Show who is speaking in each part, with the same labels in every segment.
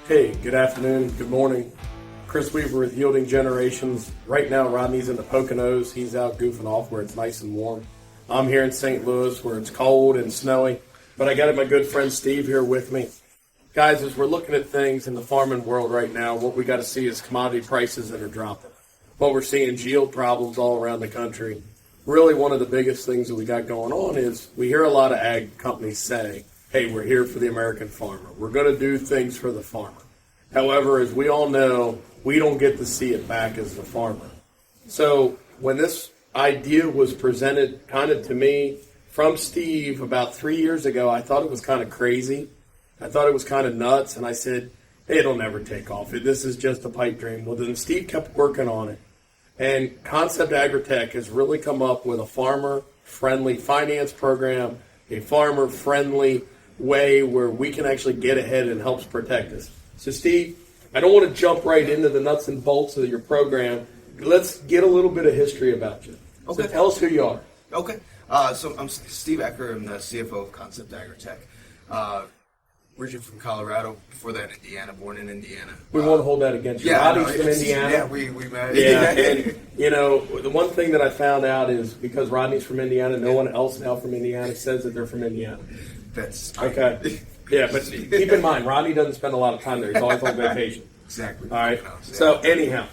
Speaker 1: Hey, good afternoon, good morning. Chris Weaver with Yielding Generations. Right now, Rodney's in the Poconos. He's out goofing off where it's nice and warm. I'm here in St. Louis where it's cold and snowy. But I got my good friend Steve here with me. Guys, as we're looking at things in the farming world right now, what we got to see is commodity prices that are dropping. What we're seeing is yield problems all around the country. Really, one of the biggest things that we got going on is we hear a lot of ag companies say, hey, we're here for the American farmer. We're going to do things for the farmer. However, as we all know, we don't get to see it back as the farmer. So when this idea was presented kind of to me from Steve about 3 years ago, I thought it was kind of crazy. I thought it was kind of nuts. And I said, hey, it'll never take off. This is just a pipe dream. Well, then Steve kept working on it. And Concept AgriTek has really come up with a farmer-friendly finance program, a farmer-friendly way where we can actually get ahead and helps protect us. So, Steve, I don't want to jump right into the nuts and bolts of your program. Let's get a little bit of history about you. Okay. So tell us who you are.
Speaker 2: Okay. So I'm Steve Acker. I'm the CFO of Concept AgriTek. Originally from Colorado. Before that, Indiana. Born in Indiana.
Speaker 1: We won't hold that against you. Rodney's from Indiana.
Speaker 2: Yeah, we met.
Speaker 1: Yeah, and you know the one thing that I found out is because Rodney's from Indiana, no one else now from Indiana says that they're from Indiana.
Speaker 2: That's
Speaker 1: okay. Yeah, but keep in mind, Rodney doesn't spend a lot of time there. He's always on vacation.
Speaker 2: Exactly.
Speaker 1: All right. So anyhow,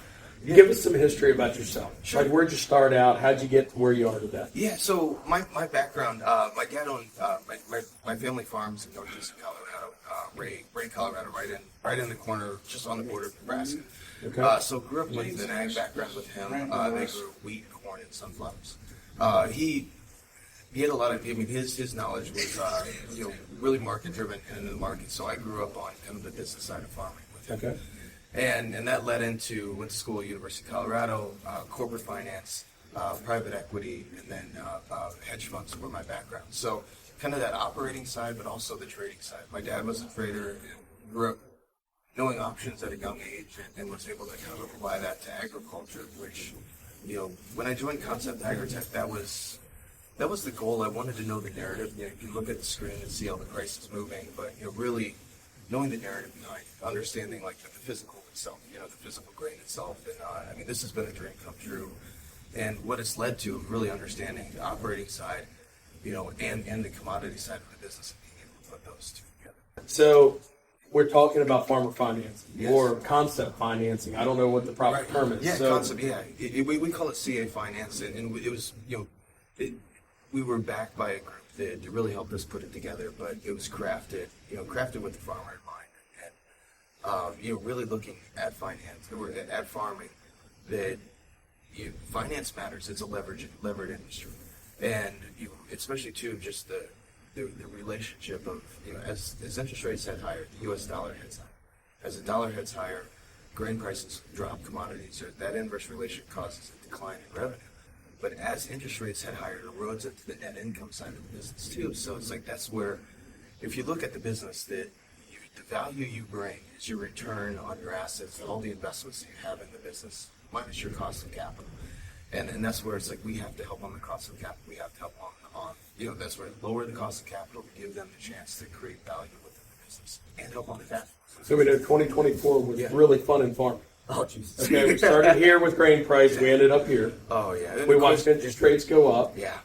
Speaker 1: give us some history about yourself. Sure. Like, where'd you start out? How'd you get to where you are today?
Speaker 2: Yeah. So my background, my dad owned my family farms in northeastern Colorado, Ray, Colorado, right in the corner, just on the border of Nebraska.
Speaker 1: Okay.
Speaker 2: So grew up with an ag background with him. They grew wheat, corn, and sunflowers. He had a lot of. I mean, his knowledge was really market driven and in the market. So I grew up on kind of the business side of farming with him.
Speaker 1: Okay.
Speaker 2: And that led into went to school at University of Colorado, corporate finance, private equity, and then hedge funds were my background. So kind of that operating side, but also the trading side. My dad was a trader and grew up knowing options at a young age, and was able to kind of apply that to agriculture. Which, when I joined Concept AgriTek, that was the goal. I wanted to know the narrative. You can look at the screen and see how the price is moving, but really knowing the narrative behind it, understanding like the physical itself, the physical grain itself. And this has been a dream come true. And what it's led to, really understanding the operating side, and the commodity side of the business, and being able to put those two together.
Speaker 1: So we're talking about farmer financing or concept financing. I don't know what the proper term is.
Speaker 2: Yeah, concept. Yeah, we call it CA finance, and it was we were backed by a group that really helped us put it together, but it was crafted with the farmer in mind, and really looking at finance or at farming, that finance matters. It's a levered industry, and especially too just the relationship of as interest rates head higher, the U.S. dollar heads higher. As the dollar heads higher, grain prices drop, commodities, or that inverse relation causes a decline in revenue. But as interest rates head higher, it erodes into the net income side of the business too. So it's like that's where, if you look at the business, that the value you bring is your return on your assets, all the investments that you have in the business, minus your cost of capital. And that's where it's like we have to help on the cost of capital. We have to help on that's where lower the cost of capital to give them the chance to create value within the business and help on the cash flow.
Speaker 1: So we know 2024 was really fun in farming.
Speaker 2: Oh, Jesus.
Speaker 1: Okay, we started here with grain price. We ended up here.
Speaker 2: Oh, yeah.
Speaker 1: We watched interest rates go up.
Speaker 2: Yeah.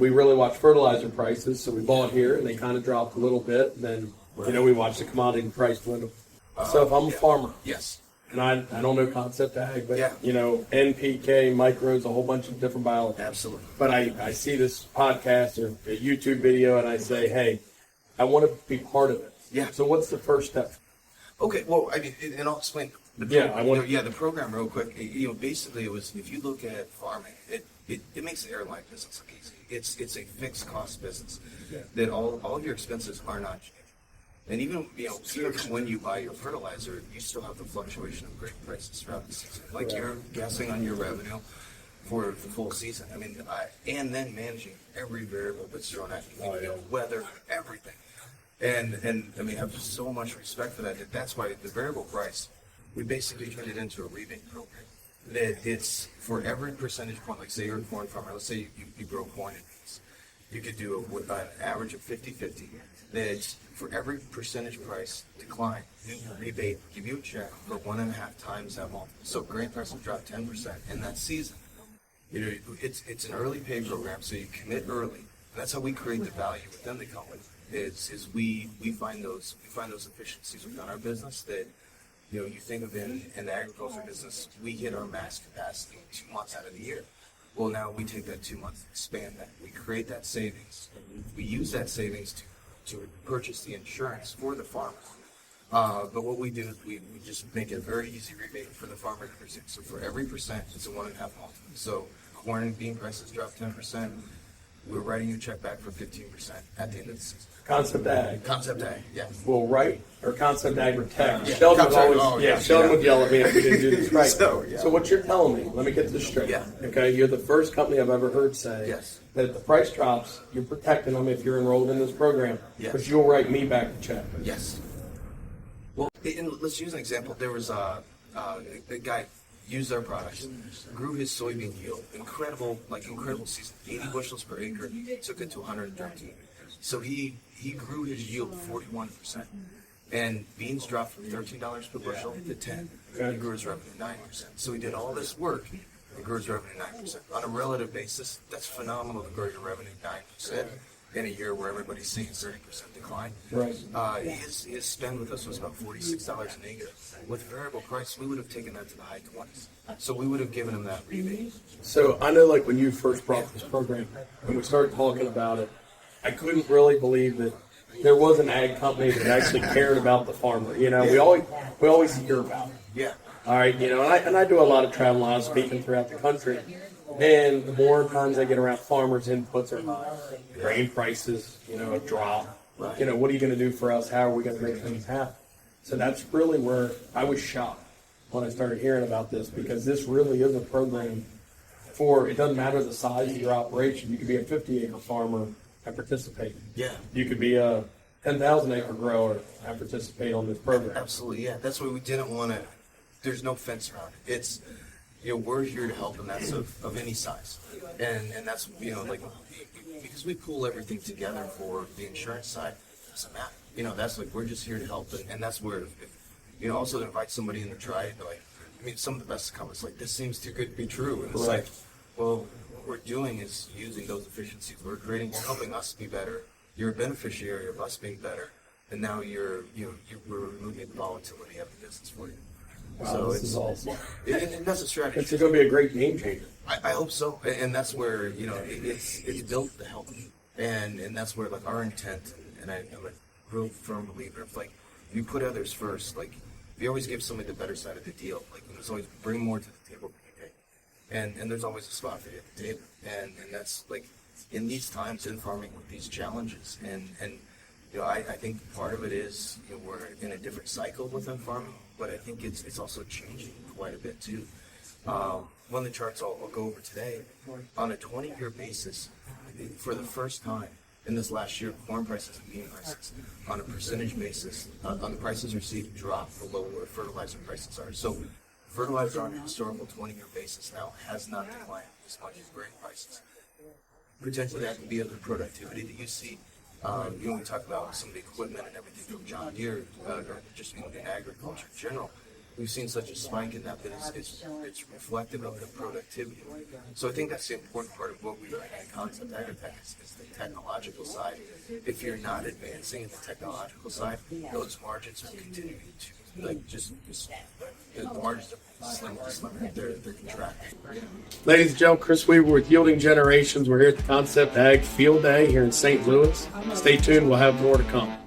Speaker 1: We really watched fertilizer prices. So we bought here, and they kind of dropped a little bit. And then, we watched the commodity price dwindle. So if I'm a farmer,
Speaker 2: yes,
Speaker 1: and I don't know concept ag, but
Speaker 2: Yeah.
Speaker 1: NPK, micros, a whole bunch of different biology.
Speaker 2: absolutely.
Speaker 1: But I see this podcast or a YouTube video, and I say, hey, I want to be part of it.
Speaker 2: Yeah.
Speaker 1: So what's the first step?
Speaker 2: Okay, well, I mean, and I'll explain. The program real quick. Basically, it was, if you look at farming, it makes the airline business look easy. It's a fixed cost business that all of your expenses are not changing. And even when you buy your fertilizer, you still have the fluctuation of grain prices throughout the season. Like you're guessing on your revenue for the full season. I mean, and then managing every variable that's thrown at you, weather, everything. And I mean, I have so much respect for that. That's why the variable price, we basically turned it into a rebate program. That it's for every percentage point, like say you're a corn farmer, let's say you grow corn in beans. you could do an average of 50-50. That for every percentage price decline, you rebate, give you a check for 1.5 times that multiple. So grain prices drop 10% in that season. You know, it's an early pay program, so you commit early. That's how we create the value within the company. Is we find those efficiencies within our business that, you know, you think of in the agriculture business, we hit our max capacity 2 months out of the year. Well, now we take that 2 months, expand that. We create that savings. We use that savings to purchase the insurance for the farmer. But what we do is we just make it a very easy rebate for the farmer to receive. So for every percent, it's a 1.5 multiple. So corn and bean prices drop 10%. We're writing you a check back for 15% at the end of the season.
Speaker 1: Concept Ag.
Speaker 2: Concept Ag, yeah.
Speaker 1: Well, right? Or Concept AgriTek.
Speaker 2: Yeah.
Speaker 1: Sheldon would
Speaker 2: Concept-
Speaker 1: always, Sheldon would yell at me if we didn't do this right.
Speaker 2: So
Speaker 1: what you're telling me, let me get this straight.
Speaker 2: Yeah.
Speaker 1: Okay, you're the first company I've ever heard say
Speaker 2: Yes.
Speaker 1: that if the price drops, you're protecting them if you're enrolled in this program.
Speaker 2: Yes.
Speaker 1: But you'll write me back the check.
Speaker 2: Yes. Well, and let's use an example. There was a guy used our products, grew his soybean yield, incredible season, 80 bushels per acre, took it to 113. So he grew his yield 41%, and beans dropped from $13 per bushel to 10.
Speaker 1: Okay.
Speaker 2: He grew his revenue 9%. So he did all this work and grew his revenue 9%. On a relative basis, that's phenomenal to grow your revenue 9% in a year where everybody's seeing 30% decline.
Speaker 1: Right.
Speaker 2: His spend with us was about $46 an acre. With variable price, we would have taken that to the high 20s. So we would have given him that rebate.
Speaker 1: So I know, like when you first brought this program, when we started talking about it, I couldn't really believe that there was an ag company that actually cared about the farmer. You know, we always hear about it.
Speaker 2: Yeah.
Speaker 1: All right, you know, and I do a lot of traveling, a lot of speaking throughout the country. And the more times I get around farmers, inputs are high, grain prices, you know, drop. You know, what are you going to do for us? How are we going to make things happen? So that's really where I was shocked when I started hearing about this, because this really is a program for, it doesn't matter the size of your operation. You could be a 50-acre farmer and participate.
Speaker 2: Yeah.
Speaker 1: You could be a 10,000-acre grower and participate on this program.
Speaker 2: Absolutely, yeah. That's why we didn't want to, there's no fence around it. It's, you know, we're here to help, and that's of any size. And that's, you know, like, because we pull everything together for the insurance side, it doesn't matter. You know, that's like, we're just here to help, and that's where, you know, also to invite somebody in to try it, like, I mean, some of the best comments, like, this seems too good to be true. And it's like, well, what we're doing is using those efficiencies. We're helping us be better. You're a beneficiary of us being better, and now we're removing the volatility of the business for you.
Speaker 1: Wow,
Speaker 2: So
Speaker 1: this is awesome.
Speaker 2: and that's a strategy.
Speaker 1: It's going to be a great game changer.
Speaker 2: I hope so, and that's where, you know, it's built to help, and that's where, like, our intent, and I'm a real firm believer of, like, if you put others first, like, if you always give somebody the better side of the deal, like, there's always bring more to the table than you take, and there's always a spot for you at the table, and that's, like, in these times in farming with these challenges, and you know, I think part of it is, you know, we're in a different cycle within farming, but I think it's also changing quite a bit too. One of the charts I'll go over today, on a 20-year basis, for the first time in this last year, corn prices and bean prices, on a percentage basis, on the prices received, dropped below where fertilizer prices are. So fertilizer on a historical 20-year basis now has not declined as much as grain prices. Potentially that could be other productivity that you see. You know, we talk about some of the equipment and everything from John Deere, or just in agriculture in general. We've seen such a spike in that it's reflective of the productivity. So I think that's the important part of what we learn in Concept AgriTek is the technological side. If you're not advancing in the technological side, those margins are continuing to, like, just the margins are slimmer. They're contracting.
Speaker 1: Ladies and gentlemen, Chris Weaver with Yielding Generations. We're here at the Concept Ag Field Day here in St. Louis. Stay tuned. We'll have more to come.